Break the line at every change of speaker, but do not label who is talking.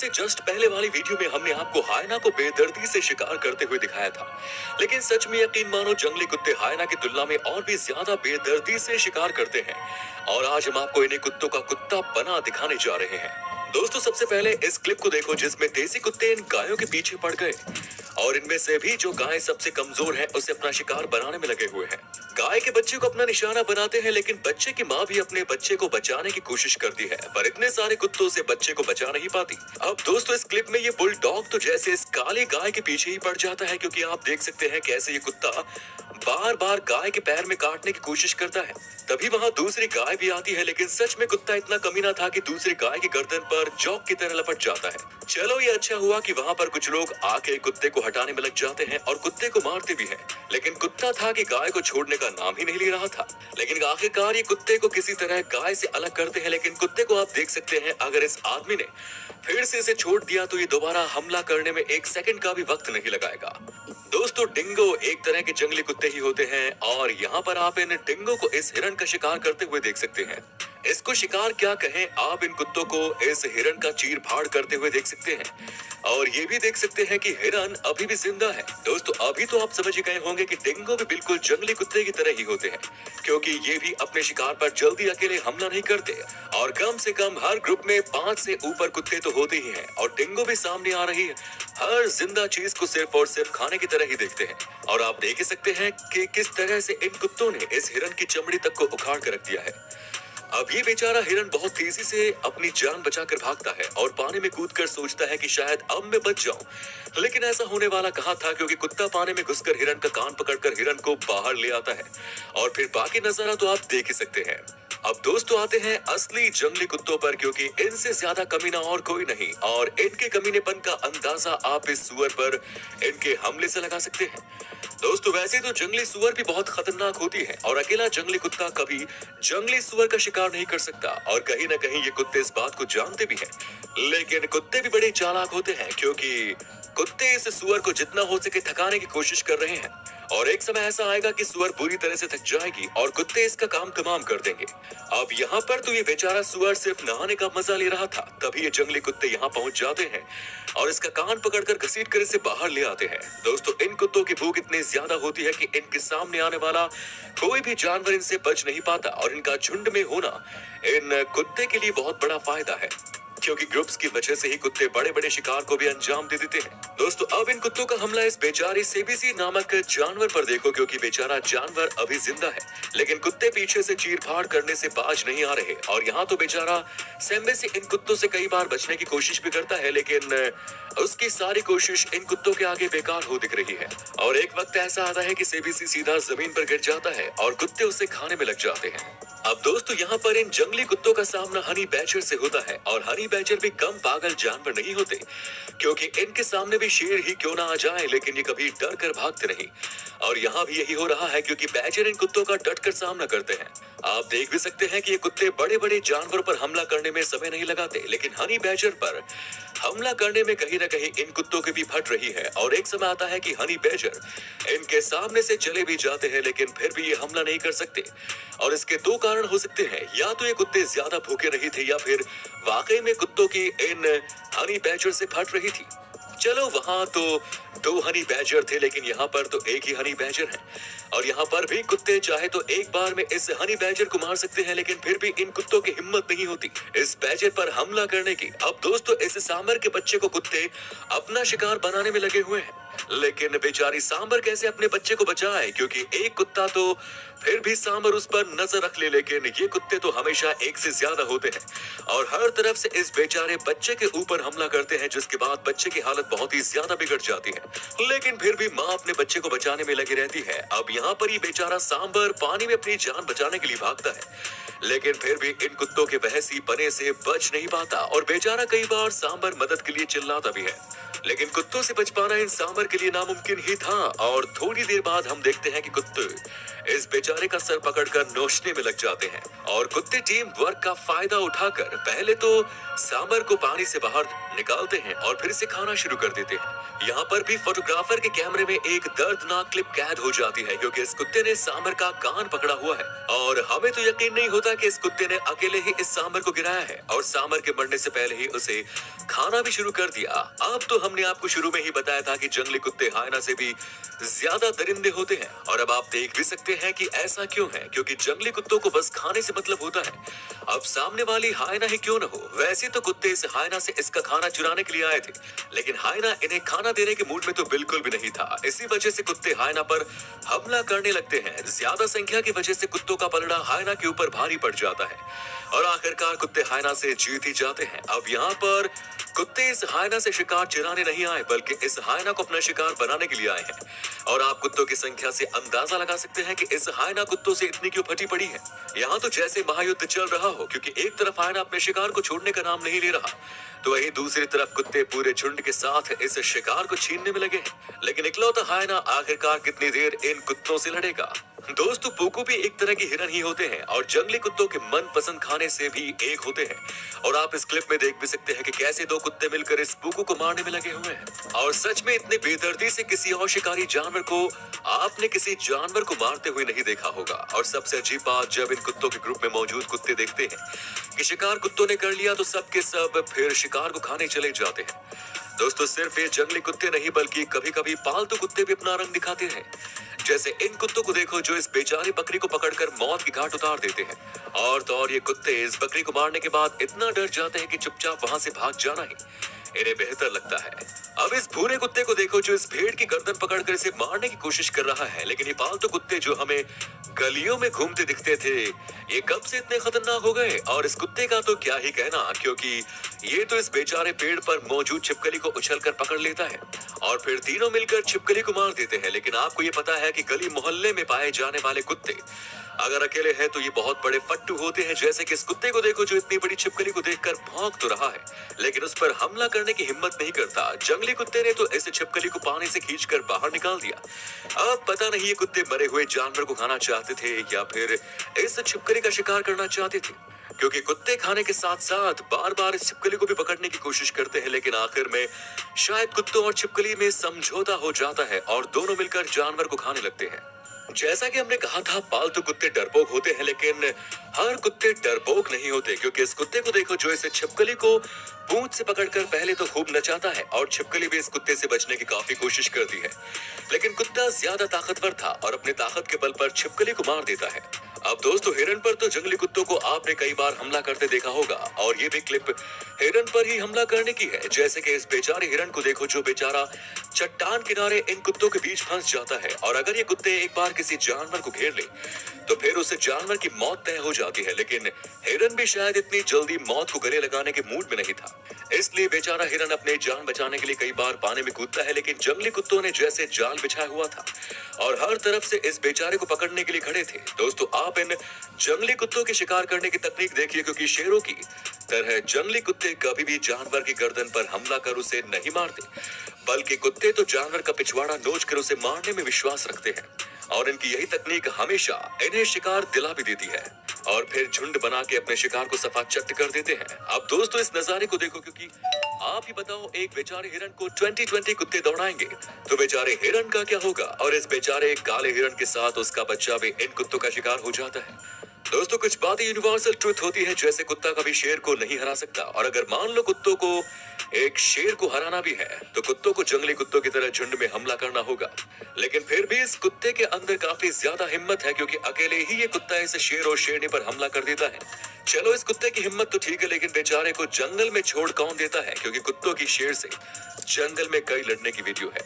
इससे जस्ट पहले वाली वीडियो में हमने आपको हायना को बेदर्दी से शिकार करते हुए दिखाया था, लेकिन सच में यकीन मानो जंगली कुत्ते हायना की तुलना में और भी ज्यादा बेदर्दी से शिकार करते हैं। और आज हम आपको इन्हीं कुत्तों का कुत्ता बना दिखाने जा रहे हैं। दोस्तों, सबसे पहले इस क्लिप को देखो जिसमें देसी कुत्ते इन गायों के पीछे पड़ गए और इनमें से भी जो गाय सबसे कमजोर है उसे अपना शिकार बनाने में लगे हुए हैं। गाय के बच्चे को अपना निशाना बनाते हैं, लेकिन बच्चे की माँ भी अपने बच्चे को बचाने की कोशिश करती है, पर इतने सारे कुत्तों से बच्चे को बचा नहीं पाती। अब दोस्तों, इस क्लिप में ये बुलडॉग तो जैसे इस काली गाय के पीछे ही पड़ जाता है, क्योंकि आप देख सकते हैं कैसे ये कुत्ता बार बार गाय के पैर में काटने की कोशिश करता है। तभी वहाँ दूसरी गाय भी आती है, लेकिन सच में कुत्ता इतना कमीना था कि दूसरी गाय की गर्दन पर जॉक की तरह लपट जाता है। चलो, ये अच्छा हुआ कि वहाँ पर कुछ लोग आके कुत्ते को हटाने में लग जाते हैं और कुत्ते को मारते भी हैं, लेकिन कुत्ता था कि गाय को छोड़ने का नाम ही नहीं ले रहा था। लेकिन आखिरकार ये कुत्ते को किसी तरह गाय से अलग करते हैं, लेकिन कुत्ते को आप देख सकते हैं अगर इस आदमी ने फिर से इसे छोड़ दिया तो ये दोबारा हमला करने में 1 सेकंड का भी वक्त नहीं लगाएगा। दोस्तों, डिंगो एक तरह के जंगली कुत्ते ही होते हैं और यहाँ पर आप इन डिंगो को इस हिरण का शिकार करते हुए देख सकते हैं। इसको शिकार क्या कहें, आप इन कुत्तों को इस हिरण का चीर फाड़ करते हुए देख सकते हैं और ये भी देख सकते हैं कि हिरण अभी भी जिंदा है। दोस्तों, अभी तो आप समझ गए होंगे कि डिंगो भी बिल्कुल जंगली कुत्ते की तरह ही होते हैं, क्योंकि ये भी अपने शिकार पर जल्दी अकेले हमला नहीं करते और कम से कम हर ग्रुप में 5 से ऊपर कुत्ते तो होते ही हैं और डिंगो भी सामने आ रही है हर जिंदा चीज को सिर्फ और सिर्फ खाने की तरह ही देखते हैं। और आप देख ही सकते हैं कि किस तरह से इन कुत्तों ने इस हिरण की चमड़ी तक को उखाड़ कर रख दिया है। अब ये बेचारा हिरण बहुत तेजी से अपनी जान बचाकर भागता है और पानी में कूदकर सोचता है कि शायद अब मैं बच जाऊं, लेकिन ऐसा होने वाला कहा था, क्योंकि कुत्ता पानी में घुसकर हिरण का कान पकड़कर हिरण को बाहर ले आता है और फिर बाकी नजारा तो आप देख ही सकते हैं। अब दोस्तों, आते हैं असली जंगली कुत्तों पर, क्योंकि इनसे ज्यादा कमीना और कोई नहीं और इनके कमीनेपन का अंदाजा आप इस सुअर पर इनके हमले से लगा सकते हैं। दोस्तों, वैसे तो जंगली सुअर भी बहुत खतरनाक होती है और अकेला जंगली कुत्ता कभी जंगली सुअर का शिकार नहीं कर सकता और कहीं न कहीं ये कुत्ते इस बात को जानते भी हैं। लेकिन कुत्ते भी बड़े चालाक होते हैं, क्योंकि कुत्ते इस सुअर को जितना हो सके थकाने की कोशिश कर रहे हैं और एक समय ऐसा आएगा कि सुअर पूरी तरह से थक जाएगी और कुत्ते इसका काम तमाम कर देंगे। अब यहाँ पर तो ये बेचारा सुअर सिर्फ नहाने का मजा ले रहा था, तभी ये जंगली कुत्ते यहाँ पहुंच जाते हैं और इसका कान पकड़कर घसीट कर इसे बाहर ले आते हैं। दोस्तों, इन कुत्तों की भूख इतनी ज्यादा होती है कि इनके सामने आने वाला कोई भी जानवर इनसे बच नहीं पाता और इनका झुंड में होना इन कुत्ते के लिए बहुत बड़ा फायदा है, क्योंकि ग्रुप्स की वजह से ही कुत्ते बड़े बड़े शिकार को भी अंजाम दे देते हैं। दोस्तों, अब इन कुत्तों का हमला इस बेचारी सेबीसी नामक जानवर पर देखो, क्योंकि बेचारा जानवर अभी जिंदा है, लेकिन कुत्ते पीछे से चीर फाड़ करने से बाज नहीं आ रहे और यहाँ तो बेचारा सेम्बेसी इन कुत्तों से कई बार बचने की कोशिश भी करता है, लेकिन उसकी सारी कोशिश इन कुत्तों के आगे बेकार हो दिख रही है और एक वक्त ऐसा आता है कि सेबीसी सीधा जमीन पर गिर जाता है और कुत्ते उसे खाने में लग जाते हैं। अब दोस्तों, यहाँ पर इन जंगली कुत्तों का सामना हनी बैचर से होता है और हनी बैचर भी कम पागल जानवर नहीं होते, क्योंकि इनके सामने भी शेर ही क्यों ना आ जाए, लेकिन ये कभी डर कर भागते नहीं और यहाँ भी यही हो रहा है, क्योंकि बैचर इन कुत्तों का डट कर सामना करते हैं। आप देख भी सकते हैं कि ये कुत्ते बड़े बड़े जानवरों पर हमला करने में समय नहीं लगाते, लेकिन हनी बैचर पर हमला करने में कहीं न कहीं इन कुत्तों की भी फट रही है और एक समय आता है कि हनी बैचर इनके सामने से चले भी जाते हैं, लेकिन फिर भी ये हमला नहीं कर सकते और इसके 2 कारण हो सकते हैं। या तो ये कुत्ते ज्यादा भूखे रहे थे या फिर वाकई में कुत्तों की इन हनी बैचर से फट रही थी। चलो, वहां तो 2 हनी बैचर थे, लेकिन यहाँ पर तो एक ही हनी बैचर है और यहाँ पर भी कुत्ते चाहे तो एक बार में इस हनी बैचर को मार सकते हैं, लेकिन फिर भी इन कुत्तों की हिम्मत नहीं होती इस बैचर पर हमला करने की। अब दोस्तों, इस सांबर के बच्चे को कुत्ते अपना शिकार बनाने में लगे हुए हैं, लेकिन बेचारी सांबर कैसे अपने बच्चे को बचाए, क्योंकि एक कुत्ता तो फिर भी सांबर उस पर नजर रख ले, लेकिन ये कुत्ते तो हमेशा एक से ज्यादा होते हैं और हर तरफ से इस बेचारे बच्चे के ऊपर हमला करते हैं, जिसके बाद बच्चे की हालत बहुत ही ज्यादा बिगड़ जाती है, लेकिन फिर भी माँ अपने बच्चे को बचाने में लगी रहती है। अब यहाँ पर ये बेचारा सांबर पानी में अपनी जान बचाने के लिए भागता है, लेकिन फिर भी इन कुत्तों के बहसी पने से बच नहीं पाता और बेचारा कई बार सांबर मदद के लिए चिल्लाता भी है, लेकिन कुत्तों से बच पाना इन सांबर के लिए नामुमकिन ही था और थोड़ी देर बाद हम देखते हैं कि कुत्ते इस बेचारे का सर पकड़कर नोचने में लग जाते हैं और कुत्ते टीम वर्क का फायदा उठाकर पहले तो सांबर को पानी से बाहर निकालते हैं और फिर इसे खाना शुरू कर देते हैं। यहाँ पर भी फोटोग्राफर के कैमरे में एक दर्दनाक क्लिप कैद हो जाती है क्योंकि इस कुत्ते ने सांभर का कान पकड़ा हुआ है और हमें तो यकीन नहीं होता कि इस कुत्ते ने अकेले ही इस सांभर को गिराया है और सांभर के मरने से पहले ही उसे खाना भी शुरू कर दिया। अब तो हमने आपको शुरू में ही बताया था कि जंगली कुत्ते हायना से भी ज्यादा दरिंदे होते हैं और अब आप देख भी सकते हैं कि ऐसा क्यों है, क्योंकि जंगली कुत्तों को बस खाने से मतलब होता है। अब सामने वाली हायना ही क्यों न हो, वैसे तो कुत्ते इस हायना से इसका खाना चुराने के लिए आए थे, लेकिन हायना इन्हें खाना देने के मूड में तो बिल्कुल भी नहीं था। इसी वजह से कुत्ते हायना पर हमला करने लगते हैं। ज्यादा संख्या की वजह से कुत्तों का पलड़ा हायना के ऊपर भारी पड़ जाता है और आखिरकार कुत्ते हायना से जीत ही जाते हैं। अब यहाँ पर कुत्ते इस हायना से शिकार चुराने नहीं आए बल्कि इस हायना को अपना शिकार बनाने के लिए आए हैं और आप कुत्तों की संख्या से अंदाजा लगा सकते हैं कि इस हायना कुत्तों से इतनी क्यों फटी पड़ी है। यहाँ तो जैसे महायुद्ध चल रहा हो, क्योंकि एक तरफ हायना अपने शिकार को छोड़ने का नाम नहीं ले रहा तो वहीं दूसरी तरफ कुत्ते पूरे झुंड के साथ इस शिकार को छीनने में लगे हैं। लेकिन इकलौता हायना आखिरकार कितनी देर इन कुत्तों से लड़ेगा। दोस्तों, पुकू भी एक तरह की हिरन ही होते हैं और जंगली कुत्तों के मनपसंद खाने से भी एक होते हैं और आप इस क्लिप में देख भी सकते हैं कि कैसे दो कुत्ते मिलकर इस पुकू को मारने में लगे हुए हैं और सच में इतने बेदर्दी से किसी और शिकारी जानवर को आपने किसी जानवर को मारते हुए नहीं देखा होगा। और सबसे अजीब बात, जब इन कुत्तों के ग्रुप में मौजूद कुत्ते देखते हैं कि शिकार कुत्तों ने कर लिया तो सब के सब फिर शिकार को खाने चले जाते हैं। दोस्तों, सिर्फ ये जंगली कुत्ते नहीं बल्कि कभी कभी पालतू कुत्ते भी अपना रंग दिखाते हैं। जैसे इन कुत्तों को देखो जो इस बेचारी बकरी को पकड़कर मौत की घाट उतार देते हैं और तो और ये कुत्ते इस बकरी को मारने के बाद इतना डर जाते हैं कि चुपचाप वहां से भाग जाना ही इन्हें बेहतर लगता है। अब इस भूरे कुत्ते को देखो जो इस भेड़ की गर्दन पकड़कर इसे मारने की कोशिश कर रहा है, लेकिन ये पालतू कुत्ते जो हमें गलियों में घूमते दिखते थे ये कब से इतने खतरनाक हो गए। और इस कुत्ते का तो क्या ही कहना, क्योंकि ये तो इस बेचारे पेड़ पर मौजूद छिपकली को उछलकर पकड़ लेता है और फिर तीनों मिलकर छिपकली को मार देते हैं। लेकिन आपको ये पता है कि गली मोहल्ले में पाए जाने वाले कुत्ते अगर अकेले हैं तो ये बहुत बड़े फट्टू होते हैं। जैसे कि इस कुत्ते को देखो जो इतनी बड़ी छिपकली को देखकर भौंक तो रहा है लेकिन उस पर हमला करने की हिम्मत नहीं करता। जंगली कुत्ते ने तो इस छिपकली को पानी से खींचकर बाहर निकाल दिया। अब पता नहीं ये कुत्ते मरे हुए जानवर को खाना चाहते थे या फिर इस छिपकली का शिकार करना चाहते थे, क्योंकि कुत्ते खाने के साथ साथ बार बार इस छिपकली को भी पकड़ने की कोशिश करते हैं। लेकिन आखिर में शायद कुत्तों और छिपकली में समझौता हो जाता है और दोनों मिलकर जानवर को खाने लगते हैं। जैसा कि हमने कहा था, पालतू कुत्ते डरपोक होते हैं लेकिन हर कुत्ते डरपोक नहीं होते, क्योंकि इस कुत्ते को देखो जो इस छिपकली को पूंछ से पकड़कर पहले तो खूब नचाता है और छिपकली भी इस कुत्ते से बचने की काफी कोशिश करती है, लेकिन कुत्ता ज्यादा ताकतवर था और अपने ताकत के बल पर छिपकली को मार देता है। अब दोस्तों, हिरन पर तो जंगली कुत्तों को आपने कई बार हमला करते देखा होगा और ये भी क्लिप हिरन पर ही हमला करने की है। जैसे कि इस बेचारे हिरन को देखो जो बेचारा चट्टान किनारे इन कुत्तों के बीच फंस जाता है और अगर ये कुत्ते एक बार किसी जानवर को घेर ले तो फिर उसे जानवर की मौत तय हो जाती है। लेकिन हिरन भी शायद इतनी जल्दी मौत को गले लगाने के मूड में नहीं था, इसलिए बेचारा हिरन अपने जान बचाने के लिए कई बार पानी में कूदता है। लेकिन जंगली कुत्तों ने जैसे जाल बिछाया हुआ था और हर तरफ से इस बेचारे को पकड़ने के लिए खड़े थे। दोस्तों, आप इन जंगली कुत्तों के शिकार करने की तकनीक देखिए, क्योंकि शेरों की तरह जंगली कुत्ते कभी भी जानवर की गर्दन पर हमला कर उसे नहीं मारते, बल्कि कुत्ते तो जानवर का पिछवाड़ा नोच कर उसे मारने में विश्वास रखते हैं और इनकी यही तकनीक हमेशा इन्हें शिकार दिला भी देती है और फिर झुंड बना के अपने शिकार को सफा चट कर देते हैं। अब दोस्तों, इस नजारे को देखो, क्योंकि आप ही बताओ एक बेचारे हिरन को 20-20 कुत्ते दौड़ाएंगे तो बेचारे हिरन का क्या होगा। और इस बेचारे काले हिरन के साथ उसका बच्चा भी इन कुत्तों का शिकार हो जाता है। दोस्तों, कुछ बातें यूनिवर्सल ट्रुथ होती है, जैसे कुत्ता कभी शेर को नहीं हरा सकता और अगर मान लो कुत्तों को एक शेर को हराना भी है तो कुत्तों को जंगली कुत्तों की तरह झुंड में हमला करना होगा। लेकिन फिर भी इस कुत्ते के अंदर काफी ज्यादा हिम्मत है, क्योंकि अकेले ही ये कुत्ता इस शेर और शेरनी पर हमला कर देता है। चलो, इस कुत्ते की हिम्मत तो ठीक है, लेकिन बेचारे को जंगल में छोड़ कौन देता है, क्योंकि कुत्तों की शेर से जंगल में कई लड़ने की वीडियो है।